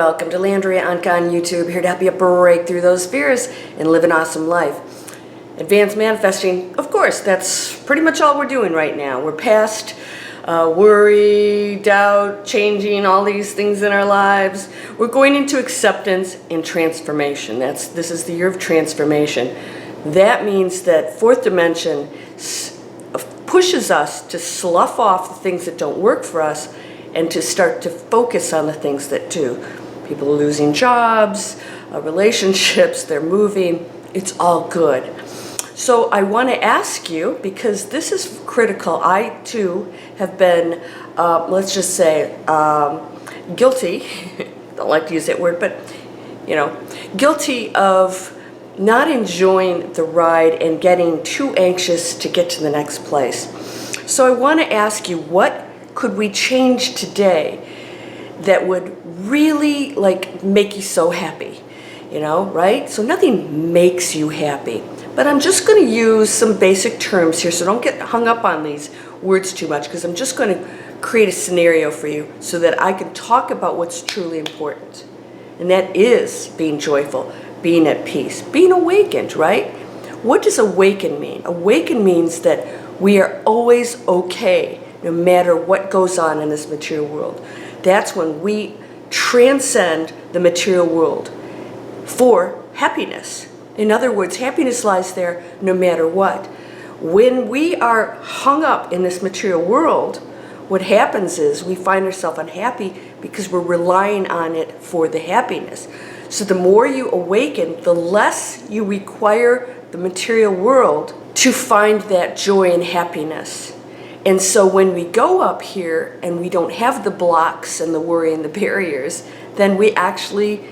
welcome to Landria Onkka on YouTube, here to help you break through those fears and live an awesome life. Advanced manifesting, of course, that's pretty much all we're doing right now. We're past worry, doubt, changing all these things in our lives. We're going into acceptance and transformation. This is the year of transformation. That means that fourth dimension pushes us to slough off the things that don't work for us and to start to focus on the things that do. People are losing jobs, relationships, they're moving. It's all good. So I want to ask you, because this is critical, I too have been, let's just say, guilty, don't like to use that word, but guilty of not enjoying the ride and getting too anxious to get to the next place. So I want to ask you, what could we change today that would really make you so happy? Right? So nothing makes you happy. But I'm just going to use some basic terms here, so don't get hung up on these words too much, because I'm just going to create a scenario for you so that I can talk about what's truly important. And that is being joyful, being at peace, being awakened, right? What does awaken mean? Awaken means that we are always okay, no matter what goes on in this material world. That's when we transcend the material world for happiness. In other words, happiness lies there no matter what. When we are hung up in this material world, what happens is we find ourselves unhappy because we're relying on it for the happiness. So the more you awaken, the less you require the material world to find that joy and happiness. And so when we go up here and we don't have the blocks and the worry and the barriers, then we actually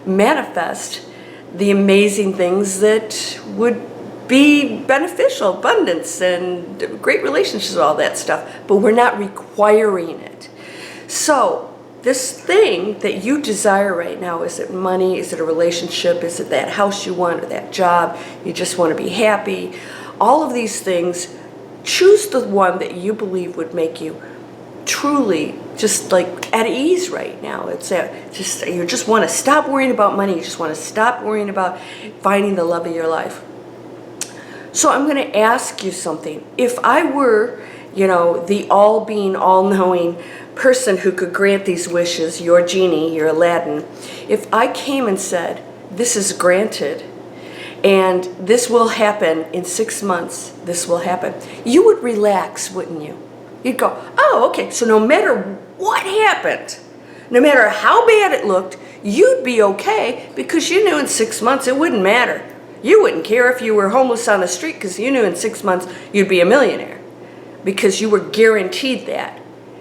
manifest the amazing things that would be beneficial, abundance and great relationships, all that stuff, but we're not requiring it. So this thing that you desire right now, is it money, is it a relationship, is it that house you want or that job, you just want to be happy, all of these things, choose the one that you believe would make you truly just at ease right now. It's you just want to stop worrying about money. You just want to stop worrying about finding the love of your life. So I'm going to ask you something. If I were, the all-being, all-knowing person who could grant these wishes, your genie, your Aladdin, if I came and said, this is granted, and this will happen in 6 months, this will happen, you would relax, wouldn't you? You'd go, oh, okay, so no matter what happened, no matter how bad it looked, you'd be okay because you knew in 6 months it wouldn't matter. You wouldn't care if you were homeless on the street because you knew in 6 months you'd be a millionaire because you were guaranteed that.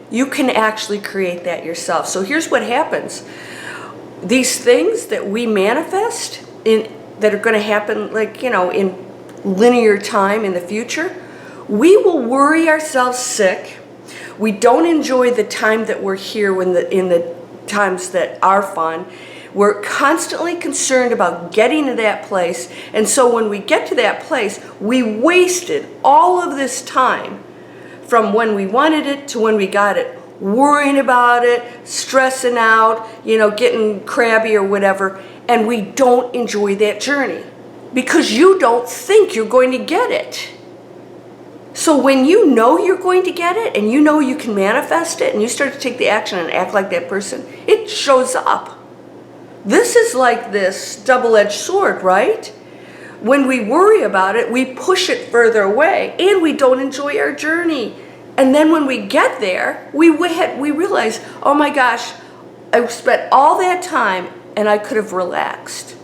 You can actually create that yourself. So here's what happens. These things that we manifest that are going to happen in linear time in the future, we will worry ourselves sick. We don't enjoy the time that we're here in the times that are fun. We're constantly concerned about getting to that place. And so when we get to that place, we wasted all of this time from when we wanted it to when we got it, worrying about it, stressing out, getting crabby or whatever. And we don't enjoy that journey because you don't think you're going to get it. So when you know you're going to get it and you know you can manifest it and you start to take the action and act like that person, it shows up. This is like this double-edged sword, right? When we worry about it, we push it further away and we don't enjoy our journey. And then when we get there, we realize, oh my gosh, I spent all that time and I could have relaxed.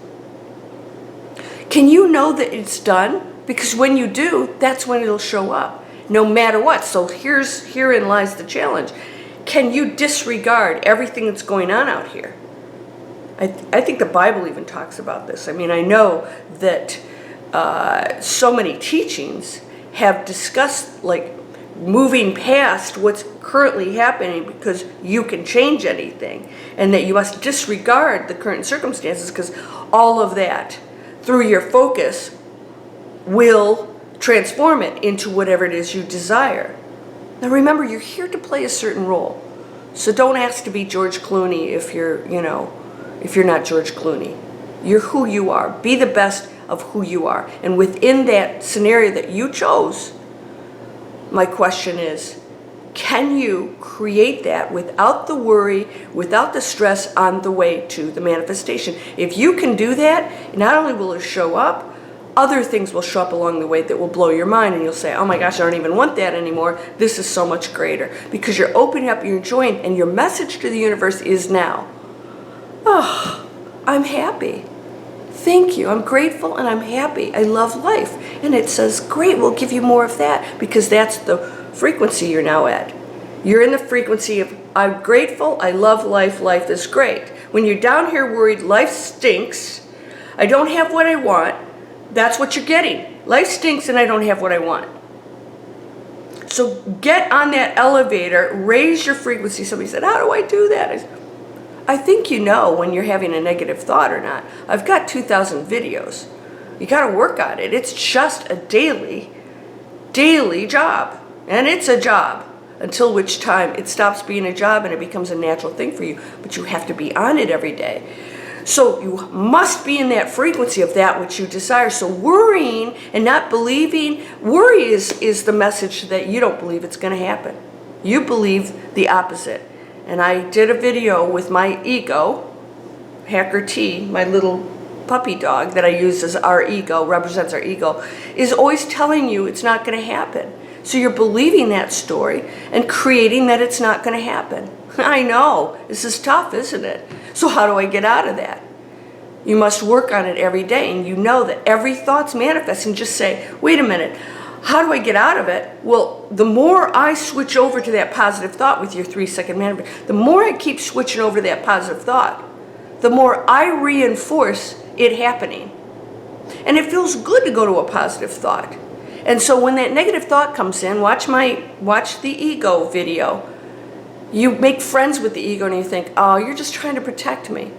Can you know that it's done? Because when you do, that's when it'll show up, no matter what. So herein lies the challenge. Can you disregard everything that's going on out here? I think the Bible even talks about this. I mean, I know that so many teachings have discussed moving past what's currently happening because you can change anything, and that you must disregard the current circumstances because all of that, through your focus, will transform it into whatever it is you desire. Now remember, you're here to play a certain role. So don't ask to be George Clooney if you're, if you're not George Clooney. You're who you are. Be the best of who you are. And within that scenario that you chose, my question is, can you create that without the worry, without the stress on the way to the manifestation? If you can do that, not only will it show up, other things will show up along the way that will blow your mind, and you'll say, oh my gosh, I don't even want that anymore. This is so much greater. Because you're opening up, you're enjoying, and your message to the universe is now. Oh, I'm happy. Thank you. I'm grateful and I'm happy. I love life. And it says, great, we'll give you more of that, because that's the frequency you're now at. You're in the frequency of, I'm grateful, I love life, life is great. When you're down here worried, life stinks, I don't have what I want, that's what you're getting. Life stinks and I don't have what I want. So get on that elevator, raise your frequency. Somebody said, how do I do that? I said, I think you know when you're having a negative thought or not. I've got 2,000 videos. You got to work on it. It's just a daily job. And it's a job until which time it stops being a job and it becomes a natural thing for you. But you have to be on it every day. So you must be in that frequency of that which you desire. So worrying and not believing, worry is the message that you don't believe it's going to happen. You believe the opposite. And I did a video with my ego, Hacker T, my little puppy dog that I use as our ego, represents our ego, is always telling you it's not going to happen. So you're believing that story and creating that it's not going to happen. I know, this is tough, isn't it? So how do I get out of that? You must work on it every day, and you know that every thought's manifesting. Just say, wait a minute, how do I get out of it? Well, the more I switch over to that positive thought with your 3-second manifestation, the more I keep switching over to that positive thought, the more I reinforce it happening. And it feels good to go to a positive thought. And so when that negative thought comes in, watch the ego video. You make friends with the ego and you think, oh, you're just trying to protect me.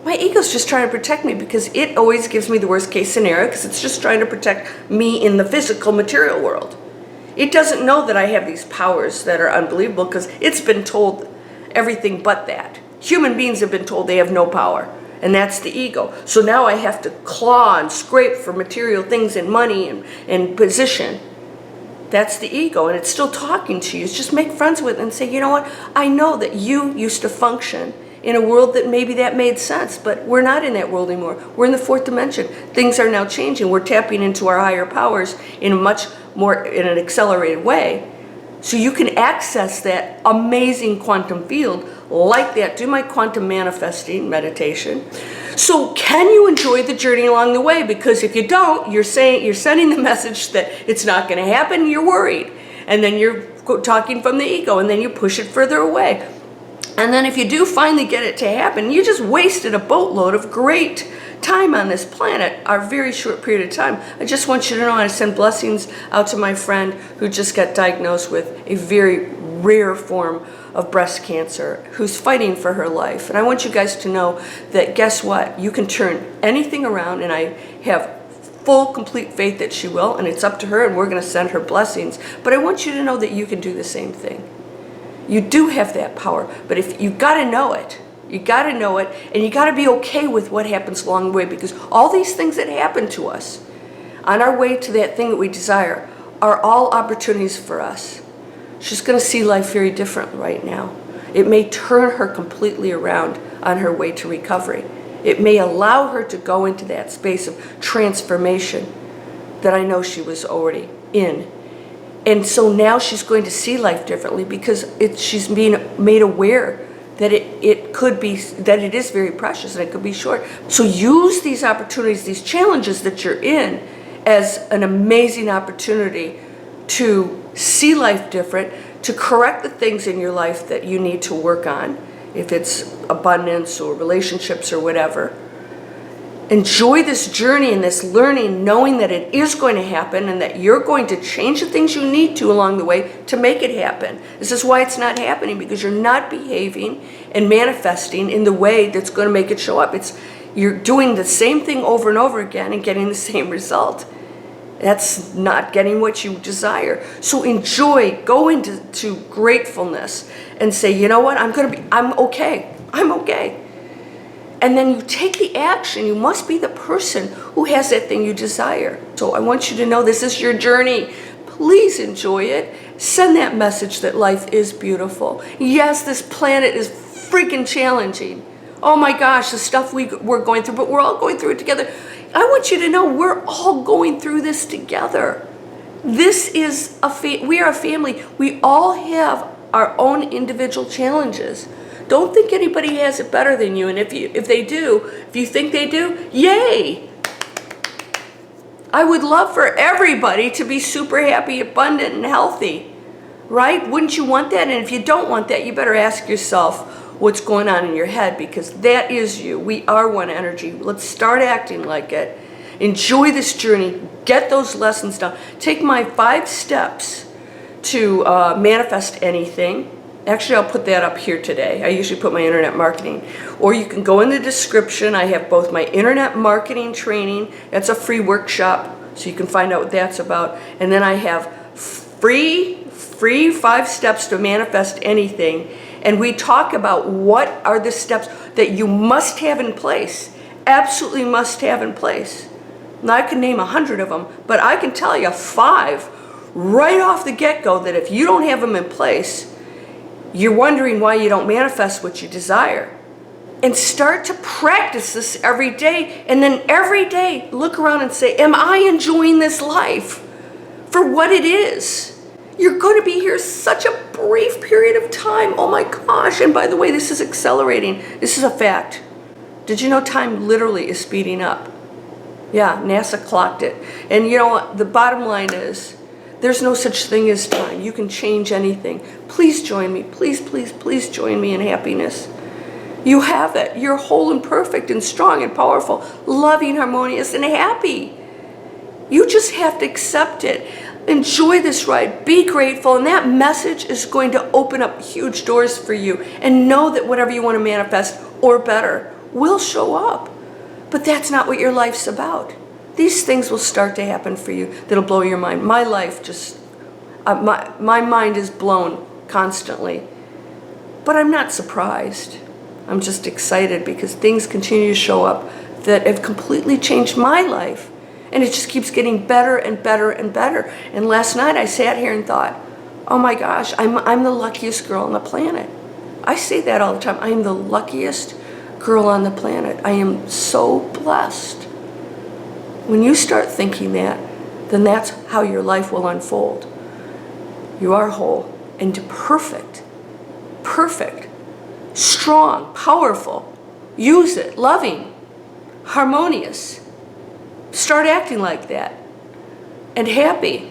My ego's just trying to protect me because it always gives me the worst case scenario because it's just trying to protect me in the physical material world. It doesn't know that I have these powers that are unbelievable because it's been told everything but that. Human beings have been told they have no power, and that's the ego. So now I have to claw and scrape for material things and money and position. That's the ego, and it's still talking to you. It's just make friends with it and say, you know what? I know that you used to function in a world that maybe that made sense, but we're not in that world anymore. We're in the fourth dimension. Things are now changing. We're tapping into our higher powers in a much more, in an accelerated way. So you can access that amazing quantum field like that. Do my quantum manifesting meditation. So can you enjoy the journey along the way? Because if you don't, you're sending the message that it's not going to happen. You're worried. And then you're talking from the ego, and then you push it further away. And then if you do finally get it to happen, you just wasted a boatload of great time on this planet, our very short period of time. I just want you to know I send blessings out to my friend who just got diagnosed with a very rare form of breast cancer, who's fighting for her life. And I want you guys to know that, guess what? You can turn anything around, and I have full, complete faith that she will, and it's up to her, and we're going to send her blessings. But I want you to know that you can do the same thing. You do have that power, but if you got to know it, you got to know it, and you got to be okay with what happens along the way, because all these things that happen to us on our way to that thing that we desire are all opportunities for us. She's going to see life very different right now. It may turn her completely around on her way to recovery. It may allow her to go into that space of transformation that I know she was already in. And so now she's going to see life differently because she's being made aware that it could be, that it is very precious and it could be short. So use these opportunities, these challenges that you're in, as an amazing opportunity to see life different, to correct the things in your life that you need to work on, if it's abundance or relationships or whatever. Enjoy this journey and this learning, knowing that it is going to happen and that you're going to change the things you need to along the way to make it happen. This is why it's not happening, because you're not behaving and manifesting in the way that's going to make it show up. You're doing the same thing over and over again and getting the same result. That's not getting what you desire. So enjoy, go into gratefulness and say, you know what, I'm okay. I'm okay. And then you take the action. You must be the person who has that thing you desire. So I want you to know this is your journey. Please enjoy it. Send that message that life is beautiful. Yes, this planet is freaking challenging. Oh my gosh, the stuff we're going through, but we're all going through it together. I want you to know we're all going through this together. This is we are a family. We all have our own individual challenges. Don't think anybody has it better than you. And if you think they do, yay! I would love for everybody to be super happy, abundant, and healthy, right? Wouldn't you want that? And if you don't want that, you better ask yourself what's going on in your head, because that is you. We are one energy. Let's start acting like it. Enjoy this journey. Get those lessons down. Take my 5 steps to manifest anything. Actually, I'll put that up here today. I usually put my internet marketing. Or you can go in the description. I have both my internet marketing training. That's a free workshop, so you can find out what that's about. And then I have free 5 steps to manifest anything. And we talk about what are the steps that you must have in place. Absolutely must have in place. Now, I can name 100 of them, but I can tell you 5 right off the get-go that if you don't have them in place, you're wondering why you don't manifest what you desire. And start to practice this every day. And then every day, look around and say, am I enjoying this life for what it is? You're going to be here such a brief period of time. Oh my gosh. And by the way, this is accelerating. This is a fact. Did you know time literally is speeding up? Yeah, NASA clocked it. And you know what? The bottom line is, there's no such thing as time. You can change anything. Please join me. Please, please, please join me in happiness. You have it. You're whole and perfect and strong and powerful, loving, harmonious, and happy. You just have to accept it. Enjoy this ride. Be grateful. And that message is going to open up huge doors for you. And know that whatever you want to manifest or better will show up. But that's not what your life's about. These things will start to happen for you that'll blow your mind. My life just, my mind is blown constantly. But I'm not surprised. I'm just excited because things continue to show up that have completely changed my life. And it just keeps getting better and better and better. And last night I sat here and thought, oh my gosh, I'm the luckiest girl on the planet. I say that all the time. I am the luckiest girl on the planet. I am so blessed. When you start thinking that, then that's how your life will unfold. You are whole and perfect, strong, powerful. Use it, loving, harmonious. Start acting like that and happy.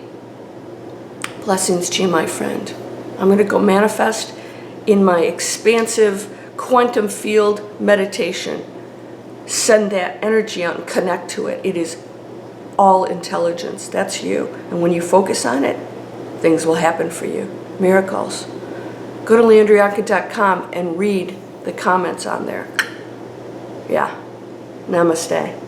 Blessings to you, my friend. I'm going to go manifest in my expansive quantum field meditation. Send that energy out and connect to it. It is all intelligence. That's you. And when you focus on it, things will happen for you. Miracles. Go to landriaonkka.com and read the comments on there. Yeah. Namaste.